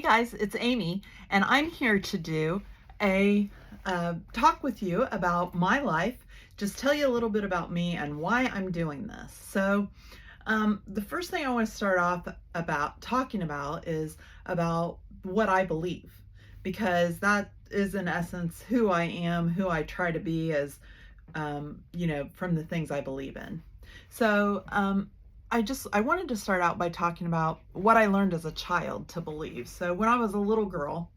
Hey guys, it's Amy, and I'm here to do a talk with you about my life, just tell you a little bit about me and why I'm doing this. The first thing I want to start off about talking about is about what I believe, because that is in essence who I am, who I try to be as, from the things I believe in. So, I wanted to start out by talking about what I learned as a child to believe. So when I was a little girl,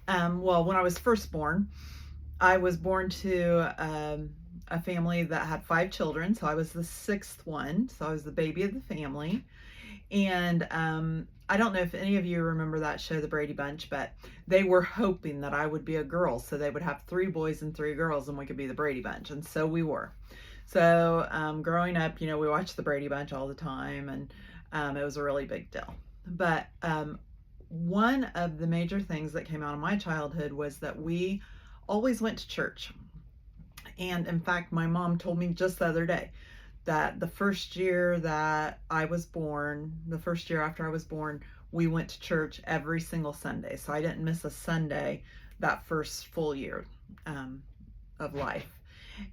when I was first born, I was born to a family that had 5 children. So I was the sixth one. So I was the baby of the family. And I don't know if any of you remember that show, The Brady Bunch, but they were hoping that I would be a girl. So they would have 3 boys and 3 girls, and we could be the Brady Bunch. And so we were. So growing up, we watched the Brady Bunch all the time, and it was a really big deal. But one of the major things that came out of my childhood was that we always went to church. And in fact, my mom told me just the other day that the first year that I was born, the first year after I was born, we went to church every single Sunday. So I didn't miss a Sunday that first full year of life.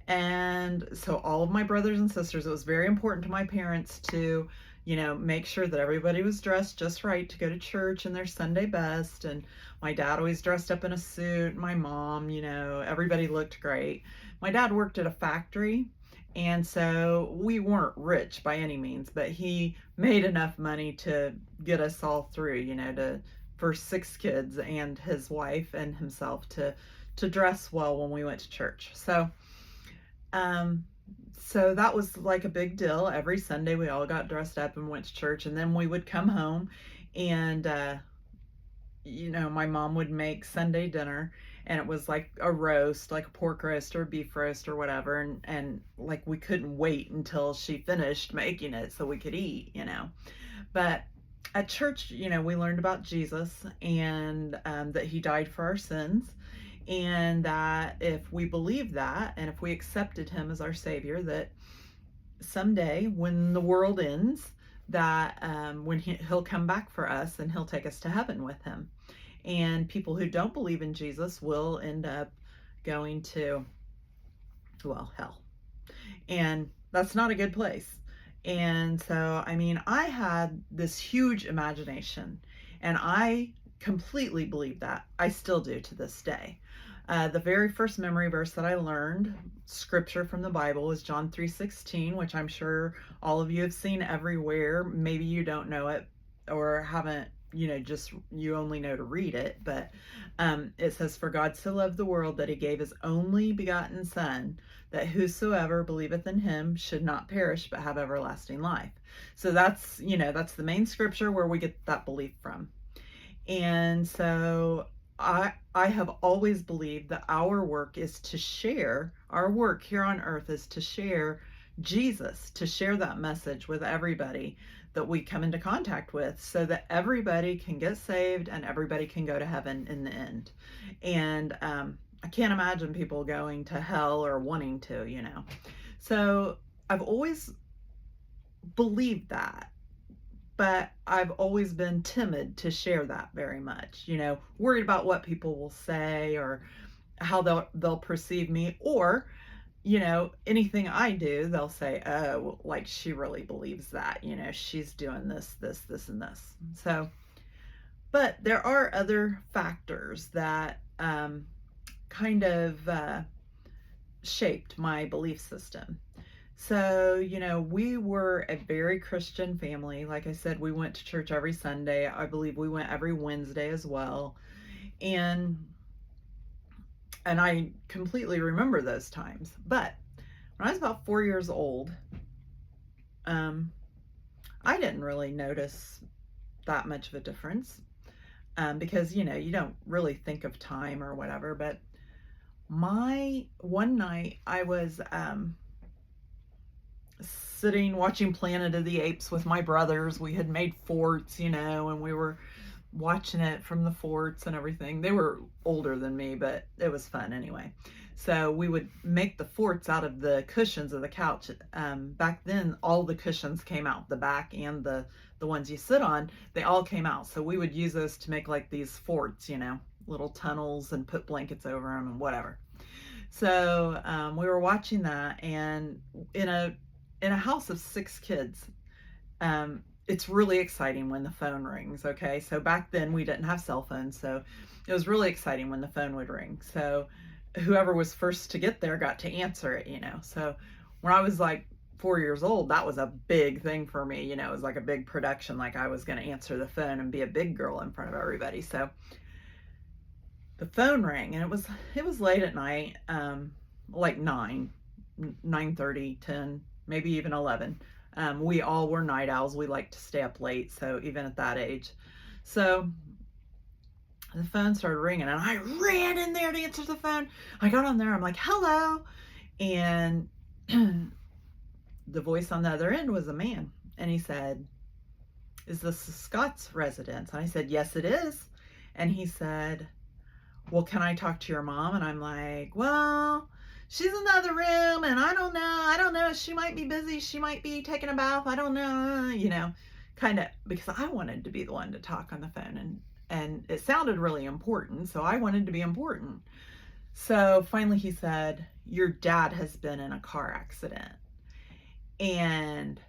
And so all of my brothers and sisters, it was very important to my parents to, make sure that everybody was dressed just right to go to church in their Sunday best. And my dad always dressed up in a suit. My mom, everybody looked great. My dad worked at a factory, and so we weren't rich by any means, but he made enough money to get us all through, for 6 kids and his wife and himself to dress well when we went to church. So that was like a big deal. Every Sunday we all got dressed up and went to church, and then we would come home and my mom would make Sunday dinner, and it was like a roast, like a pork roast or a beef roast or whatever, and like we couldn't wait until she finished making it so we could eat. But at church, we learned about Jesus, and that he died for our sins, and that if we believed that and if we accepted him as our savior, that someday when the world ends, that when he'll come back for us and he'll take us to heaven with him. And people who don't believe in Jesus will end up going to, well, hell. And that's not a good place. And so, I had this huge imagination, and I completely believe that. I still do to this day. The very first memory verse that I learned, scripture from the Bible, was John 3:16, which I'm sure all of you have seen everywhere. Maybe you don't know it or haven't, just you only know to read it. But it says, "For God so loved the world that he gave his only begotten Son, that whosoever believeth in him should not perish but have everlasting life." So that's the main scripture where we get that belief from. And so I have always believed that our work is to share, our work here on earth is to share Jesus, to share that message with everybody that we come into contact with, so that everybody can get saved and everybody can go to heaven in the end. And I can't imagine people going to hell or wanting to, So I've always believed that. But I've always been timid to share that very much, worried about what people will say or how they'll perceive me, or anything I do, they'll say, "Oh, like she really believes that, she's doing this, and this." So, but there are other factors that kind of shaped my belief system. So, we were a very Christian family. Like I said, we went to church every Sunday. I believe we went every Wednesday as well. And I completely remember those times. But when I was about 4 years old, I didn't really notice that much of a difference, because, you don't really think of time or whatever. But one night I was sitting watching Planet of the Apes with my brothers. We had made forts, and we were watching it from the forts and everything. They were older than me, but it was fun anyway. So we would make the forts out of the cushions of the couch. Back then, all the cushions came out, the back and the ones you sit on, they all came out. So we would use those to make like these forts, little tunnels, and put blankets over them and whatever. So we were watching that, and in a house of 6 kids, it's really exciting when the phone rings. Okay, so back then we didn't have cell phones, so it was really exciting when the phone would ring. So whoever was first to get there got to answer it. So when I was like 4 years old, that was a big thing for me. It was like a big production, like I was going to answer the phone and be a big girl in front of everybody. So the phone rang, and it was late at night, like 9:30, 10, maybe even 11. We all were night owls. We like to stay up late, so even at that age. So the phone started ringing, and I ran in there to answer the phone. I got on there, I'm like, hello. And the voice on the other end was a man, and he said, is this the Scott's residence? And I said, yes, it is. And he said, well, can I talk to your mom? And I'm like, well, she's in the other room, and I don't know. She might be busy. She might be taking a bath. I don't know, kind of, because I wanted to be the one to talk on the phone, and it sounded really important. So I wanted to be important. So finally he said, your dad has been in a car accident. And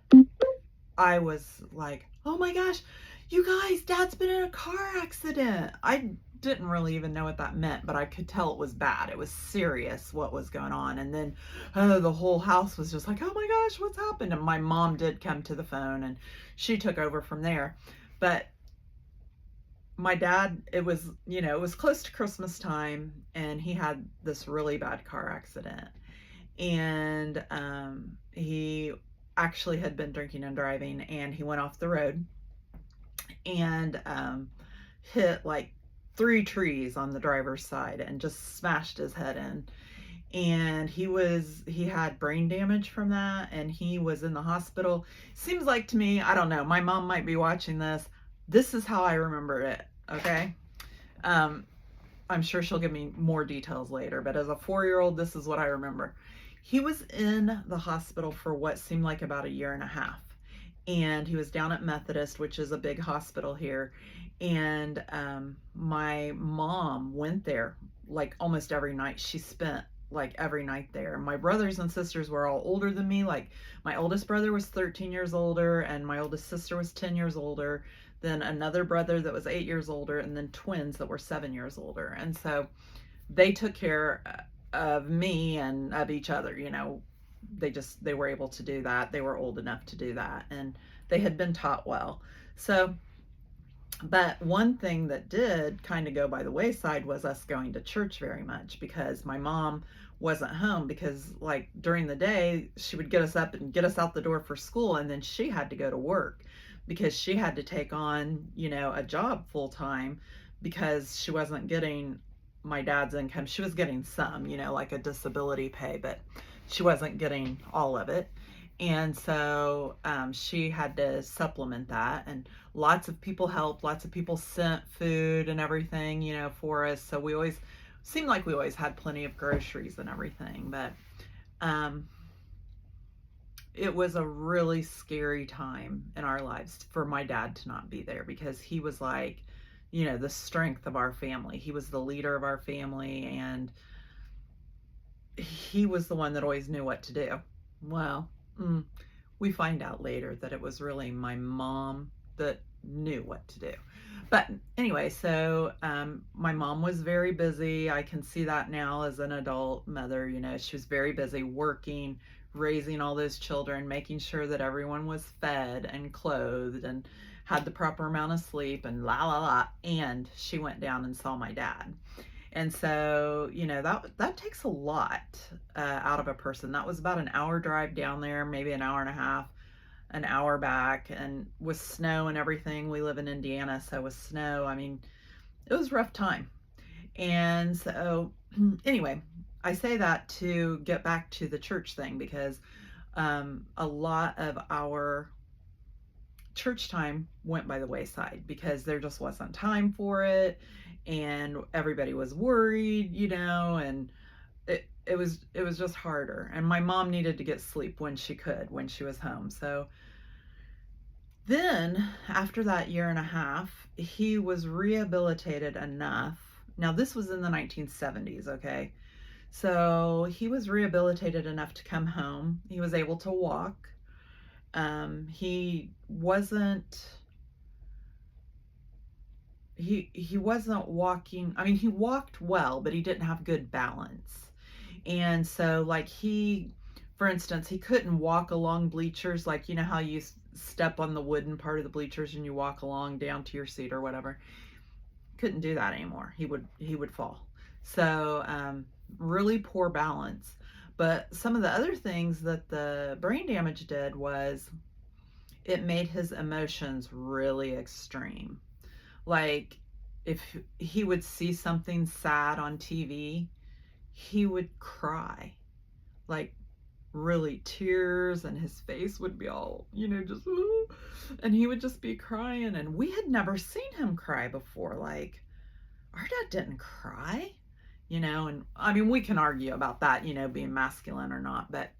I was like, oh my gosh, you guys, Dad's been in a car accident. I didn't really even know what that meant, but I could tell it was bad. It was serious what was going on. And then the whole house was just like, oh my gosh, what's happened? And my mom did come to the phone, and she took over from there. But my dad, it was close to Christmas time, and he had this really bad car accident. And he actually had been drinking and driving, and he went off the road and hit like 3 trees on the driver's side and just smashed his head in. And he had brain damage from that, and he was in the hospital. Seems like to me, I don't know, my mom might be watching this. This is how I remember it, okay? I'm sure she'll give me more details later, but as a 4-year-old, this is what I remember. He was in the hospital for what seemed like about a year and a half. And he was down at Methodist, which is a big hospital here. And my mom went there like almost every night. She spent like every night there. My brothers and sisters were all older than me. Like my oldest brother was 13 years older, and my oldest sister was 10 years older. Then another brother that was 8 years older, and then twins that were 7 years older. And so they took care of me and of each other. They were able to do that. They were old enough to do that, and they had been taught well. So, but one thing that did kind of go by the wayside was us going to church very much, because my mom wasn't home, because like during the day she would get us up and get us out the door for school, and then she had to go to work because she had to take on a job full time, because she wasn't getting my dad's income. She was getting some, like a disability pay, but she wasn't getting all of it. And so she had to supplement that, and lots of people helped. Lots of people sent food and everything, for us. So we always seemed like we always had plenty of groceries and everything. But it was a really scary time in our lives for my dad to not be there, because he was like, the strength of our family. He was the leader of our family, and he was the one that always knew what to do. Well, we find out later that it was really my mom that knew what to do. But anyway, so my mom was very busy. I can see that now as an adult mother. She was very busy working, raising all those children, making sure that everyone was fed and clothed and had the proper amount of sleep, and la la la. And she went down and saw my dad. And so, that takes a lot out of a person. That was about an hour drive down there, maybe an hour and a half, an hour back. And with snow and everything, we live in Indiana, so with snow, I mean, it was a rough time. And so, anyway, I say that to get back to the church thing, because a lot of our church time went by the wayside because there just wasn't time for it, and everybody was worried, and it was just harder. And my mom needed to get sleep when she could, when she was home. So then, after that year and a half, he was rehabilitated enough. Now, this was in the 1970s, okay? So he was rehabilitated enough to come home. He was able to walk. He wasn't he wasn't walking. I mean, he walked well, but he didn't have good balance. And so, like, for instance, he couldn't walk along bleachers, like, how you step on the wooden part of the bleachers and you walk along down to your seat or whatever. Couldn't do that anymore. He would fall. So really poor balance. But some of the other things that the brain damage did was it made his emotions really extreme. Like, if he would see something sad on TV, he would cry, like, really, tears, and his face would be all, just, and he would just be crying. And we had never seen him cry before. Like, our dad didn't cry, and I mean, we can argue about that, being masculine or not, but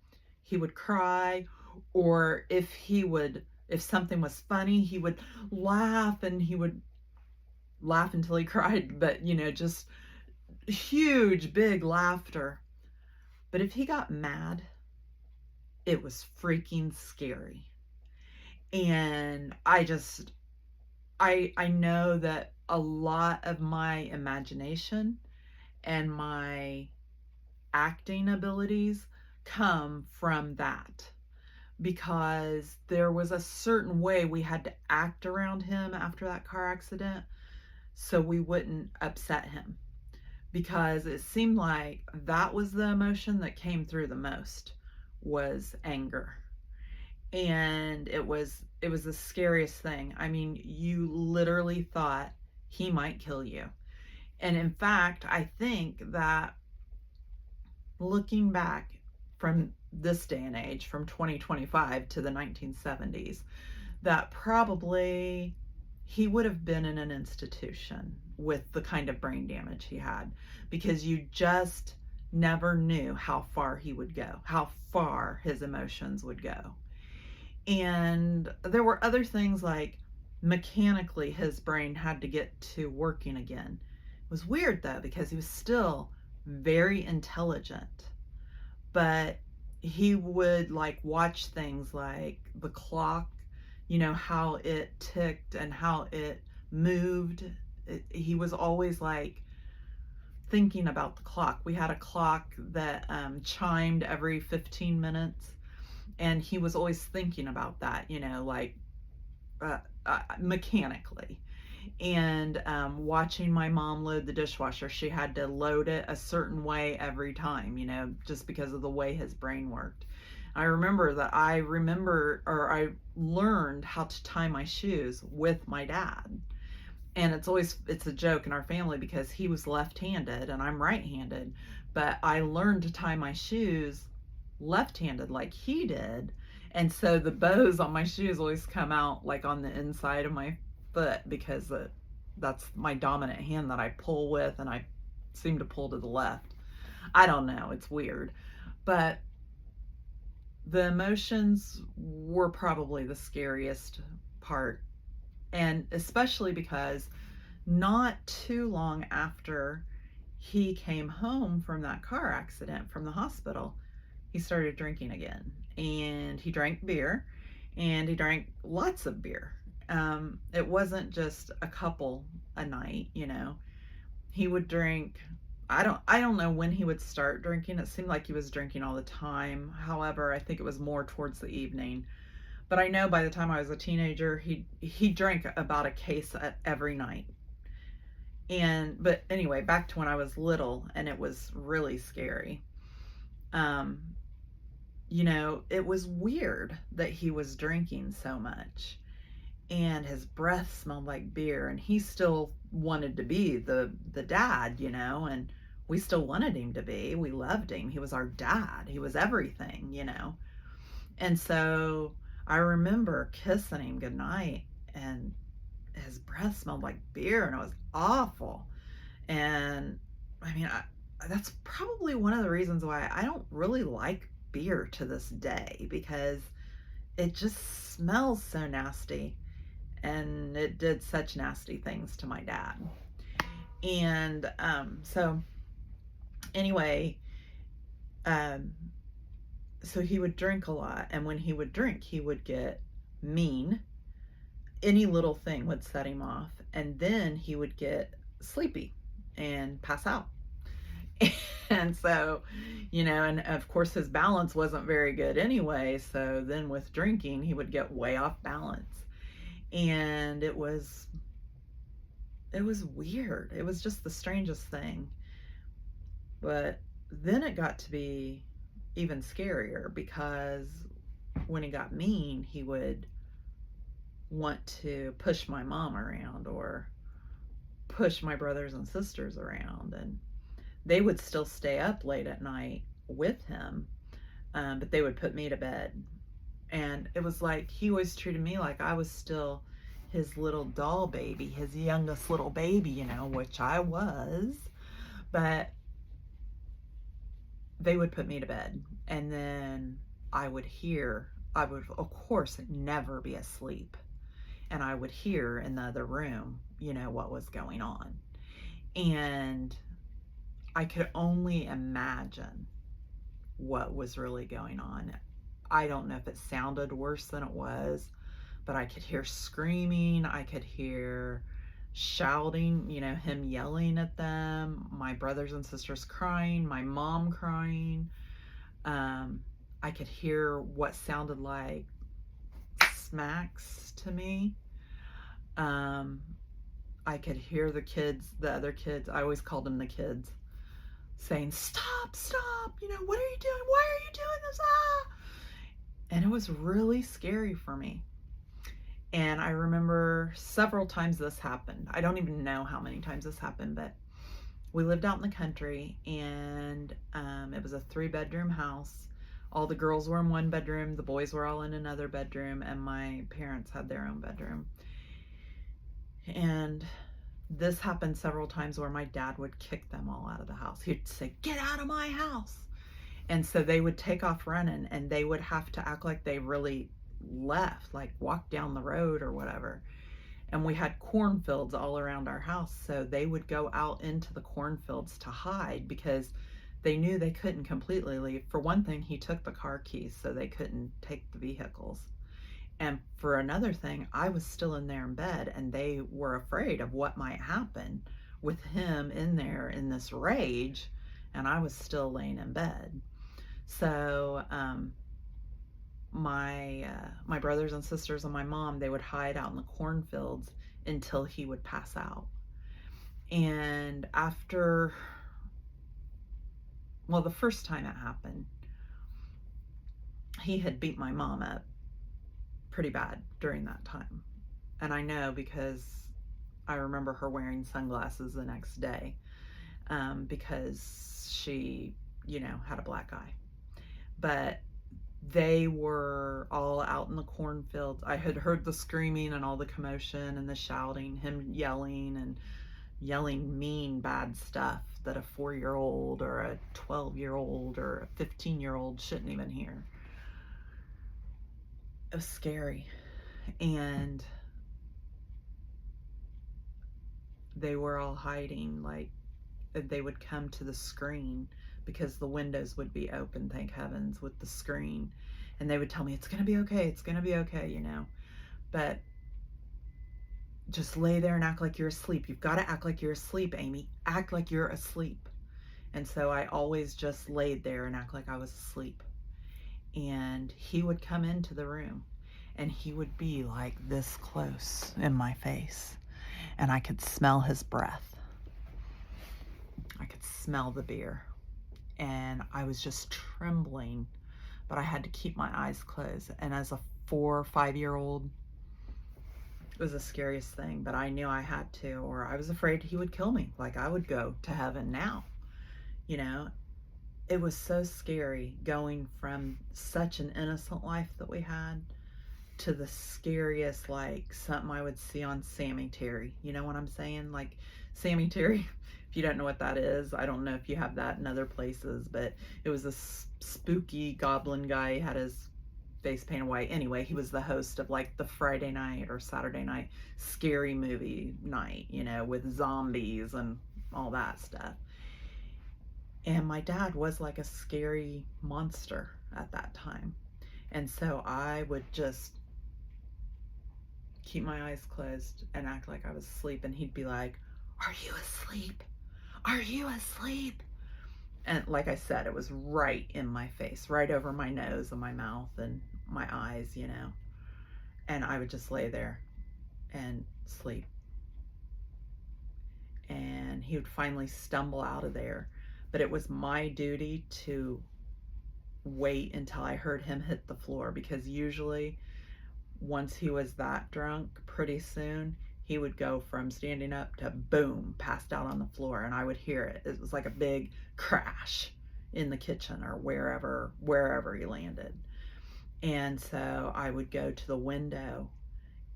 he would cry. Or if something was funny, he would laugh, and he would laugh until he cried, but, just huge, big laughter. But if he got mad, it was freaking scary. And I know that a lot of my imagination and my acting abilities come from that, because there was a certain way we had to act around him after that car accident so we wouldn't upset him, because it seemed like that was the emotion that came through the most, was anger. And it was the scariest thing. I mean, you literally thought he might kill you. And in fact, I think that, looking back from this day and age, from 2025 to the 1970s, that probably he would have been in an institution with the kind of brain damage he had, because you just never knew how far he would go, how far his emotions would go. And there were other things, like, mechanically his brain had to get to working again. It was weird though, because he was still very intelligent, but he would, like, watch things like the clock, how it ticked and how it moved. He was always, like, thinking about the clock. We had a clock that chimed every 15 minutes, and he was always thinking about that, like, mechanically. And watching my mom load the dishwasher, she had to load it a certain way every time, just because of the way his brain worked. I learned how to tie my shoes with my dad. And it's a joke in our family, because he was left-handed and I'm right-handed, but I learned to tie my shoes left-handed like he did. And so the bows on my shoes always come out, like, on the inside of my foot, because that's my dominant hand that I pull with, and I seem to pull to the left. I don't know, it's weird. But the emotions were probably the scariest part, and especially because not too long after he came home from that car accident from the hospital, he started drinking again. And he drank beer, and he drank lots of beer. It wasn't just a couple a night, He would drink, I don't know when he would start drinking. It seemed like he was drinking all the time. However, I think it was more towards the evening. But I know by the time I was a teenager, he drank about a case every night. But anyway, back to when I was little, and it was really scary. It was weird that he was drinking so much, and his breath smelled like beer, and he still wanted to be the dad, and we still wanted him to be. We loved him. He was our dad. He was everything. And so I remember kissing him goodnight, and his breath smelled like beer, and it was awful. And I mean, that's probably one of the reasons why I don't really like beer to this day, because it just smells so nasty, and it did such nasty things to my dad. And so anyway, um, so he would drink a lot, and when he would drink, he would get mean. Any little thing would set him off, and then he would get sleepy and pass out. And so, and of course his balance wasn't very good anyway, so then with drinking he would get way off balance. And it was weird. It was just the strangest thing. But then it got to be even scarier, because when he got mean, he would want to push my mom around or push my brothers and sisters around, and they would still stay up late at night with him, but they would put me to bed. And it was like he always treated me like I was still his little doll baby, his youngest little baby, which I was. But they would put me to bed, and then I would, of course, never be asleep. And I would hear in the other room, what was going on. And I could only imagine what was really going on. I don't know if it sounded worse than it was, but I could hear screaming. I could hear shouting, him yelling at them, my brothers and sisters crying, my mom crying. I could hear what sounded like smacks to me. I could hear the other kids, I always called them the kids, saying, "Stop, stop, what are you doing? Why are you doing this? Ah!" And it was really scary for me. And I remember several times this happened. I don't even know how many times this happened, but we lived out in the country, and it was a 3-bedroom house. All the girls were in one bedroom, the boys were all in another bedroom, and my parents had their own bedroom. And this happened several times where my dad would kick them all out of the house. He'd say, "Get out of my house." And so they would take off running, and they would have to act like they really left, like walk down the road or whatever. And we had cornfields all around our house, so they would go out into the cornfields to hide, because they knew they couldn't completely leave. For one thing, he took the car keys, so they couldn't take the vehicles. And for another thing, I was still in there in bed, and they were afraid of what might happen with him in there in this rage, and I was still laying in bed. So my brothers and sisters and my mom, they would hide out in the cornfields until he would pass out. And after, well, the first time it happened, he had beat my mom up pretty bad during that time. And I know because I remember her wearing sunglasses the next day, because she, had a black eye. But they were all out in the cornfields. I had heard the screaming and all the commotion and the shouting, him yelling mean, bad stuff that a 4-year-old or a 12-year-old or a 15-year-old shouldn't even hear. It was scary. And they were all hiding, like they would come to the screen, because the windows would be open, thank heavens, with the screen. And they would tell me, "It's going to be okay, it's going to be okay, But just lay there and act like you're asleep. You've got to act like you're asleep, Amy. Act like you're asleep." And so I always just laid there and act like I was asleep. And he would come into the room, and he would be like this close in my face, and I could smell his breath. I could smell the beer, and I was just trembling, but I had to keep my eyes closed. And as a 4 or 5-year-old, it was the scariest thing, but I knew I had to, or I was afraid he would kill me, like I would go to heaven now. It was so scary going from such an innocent life that we had to the scariest, like something I would see on Sammy Terry. You know what I'm saying? Like Sammy Terry, if you don't know what that is, I don't know if you have that in other places, but it was a spooky goblin guy. He had his face painted white. Anyway, he was the host of like the Friday night or Saturday night scary movie night, you know, with zombies and all that stuff. And my dad was like a scary monster at that time. And so I would just keep my eyes closed and act like I was asleep. And he'd be like, "Are you asleep? Are you asleep?" And like I said, it was right in my face, right over my nose and my mouth and my eyes, you know. And I would just lay there and sleep. And he would finally stumble out of there. But it was my duty to wait until I heard him hit the floor, because usually once he was that drunk, pretty soon he would go from standing up to boom, passed out on the floor, and I would hear it. It was like a big crash in the kitchen or wherever he landed. And so I would go to the window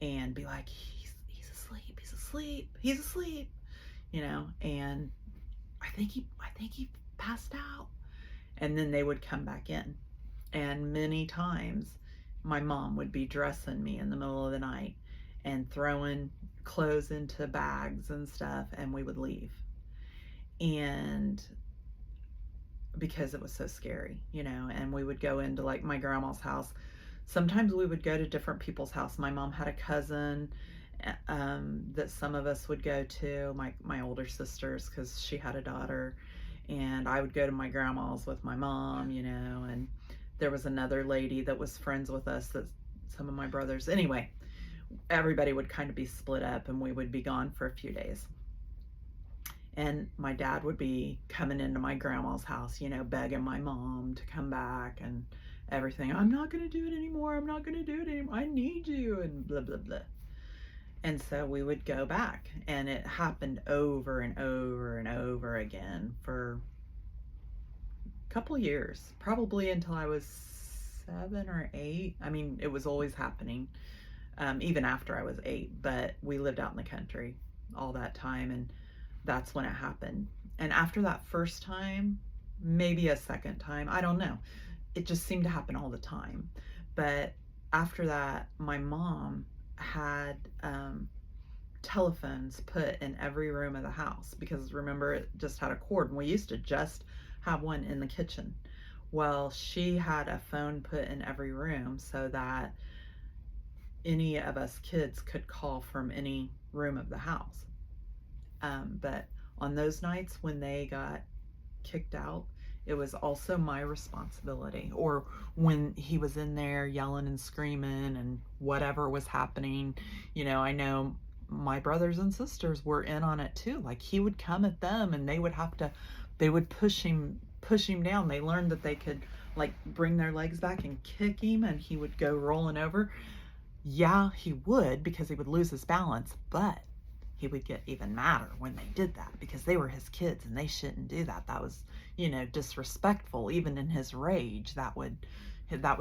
and be like, he's asleep, he's asleep, he's asleep, you know, and I think he passed out. And then they would come back in. And many times my mom would be dressing me in the middle of the night and throwing clothes into bags and stuff, and we would leave. And because it was so scary, you know, and we would go into like my grandma's house. Sometimes we would go to different people's house. My mom had a cousin that some of us would go to, my older sisters, because she had a daughter. And I would go to my grandma's with my mom, you know, and there was another lady that was friends with us, that some of my brothers. Anyway, everybody would kind of be split up and we would be gone for a few days. And my dad would be coming into my grandma's house, you know, begging my mom to come back and everything. "I'm not going to do it anymore. I'm not going to do it anymore. I need you," and blah, blah, blah. And so we would go back, and it happened over and over and over again for a couple years, probably until I was 7 or 8. I mean, it was always happening, even after I was 8, but we lived out in the country all that time, and that's when it happened. And after that first time, maybe a second time, I don't know. It just seemed to happen all the time. But after that, my mom had telephones put in every room of the house, because remember, it just had a cord, and we used to just have one in the kitchen. Well, she had a phone put in every room so that any of us kids could call from any room of the house. But on those nights when they got kicked out, it was also my responsibility. Or when he was in there yelling and screaming and whatever was happening, you know, I know my brothers and sisters were in on it too. Like, he would come at them and they would push him down. They learned that they could like bring their legs back and kick him, and he would go rolling over. Yeah, he would, because he would lose his balance, but he would get even madder when they did that, because they were his kids and they shouldn't do that. That was, you know, disrespectful. Even in his rage, that would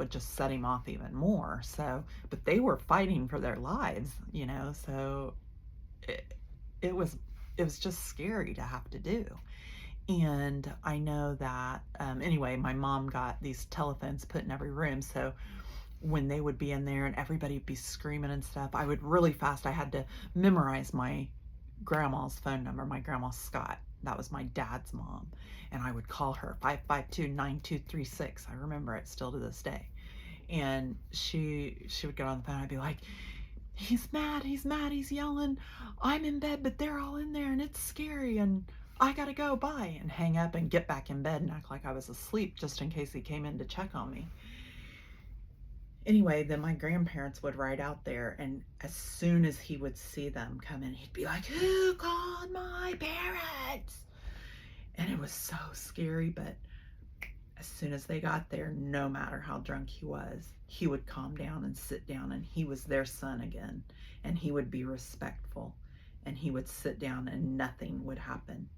just set him off even more. So, but they were fighting for their lives, you know, so it was just scary to have to do. And I know that, anyway, my mom got these telephones put in every room. So when they would be in there and everybody would be screaming and stuff, I would really fast, I had to memorize my grandma's phone number. My grandma Scott, that was my dad's mom. And I would call her 552-9236. I remember it still to this day. And she would get on the phone. I'd be like, he's mad, he's yelling. I'm in bed, but they're all in there and it's scary and I gotta go, bye. And hang up and get back in bed and act like I was asleep, just in case he came in to check on me. Anyway, then my grandparents would ride out there, and as soon as he would see them come in, he'd be like, "Who called my parents?" And it was so scary, but as soon as they got there, no matter how drunk he was, he would calm down and sit down, and he was their son again, and he would be respectful, and he would sit down and nothing would happen.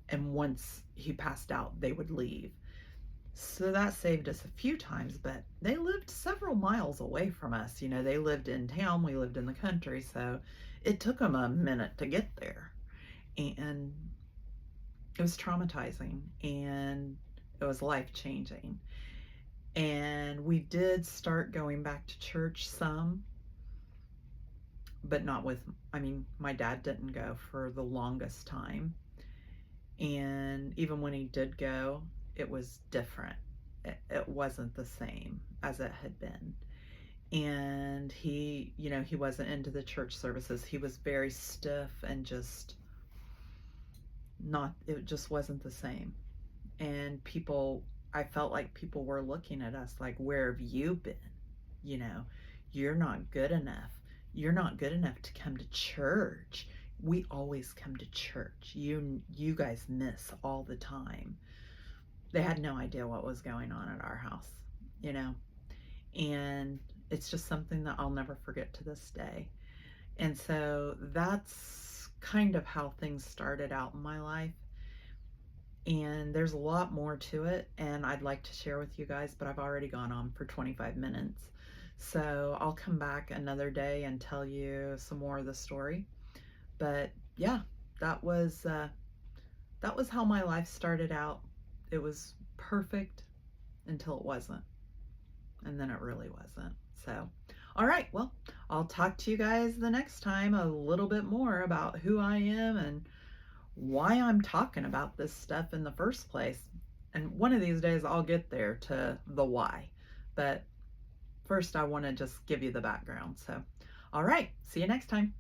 And once he passed out, they would leave. So that saved us a few times, but they lived several miles away from us. You know, they lived in town, we lived in the country, so it took them a minute to get there. And it was traumatizing and it was life changing. And we did start going back to church some, but not with, I mean, my dad didn't go for the longest time. And even when he did go, it was different. It wasn't the same as it had been. And he, you know, he wasn't into the church services. He was very stiff and just not, it just wasn't the same. And people, I felt like people were looking at us like, where have you been? You know, you're not good enough. You're not good enough to come to church. We always come to church. You guys miss all the time. They had no idea what was going on at our house, you know. And it's just something that I'll never forget to this day. And so that's kind of how things started out in my life. And there's a lot more to it, and I'd like to share with you guys, but I've already gone on for 25 minutes. So I'll come back another day and tell you some more of the story. But yeah, that was uh, that was how my life started out. It was perfect until it wasn't, and then it really wasn't. So, all right, well, I'll talk to you guys the next time a little bit more about who I am and why I'm talking about this stuff in the first place. And one of these days I'll get there to the why. But first, I want to just give you the background. So, all right, see you next time.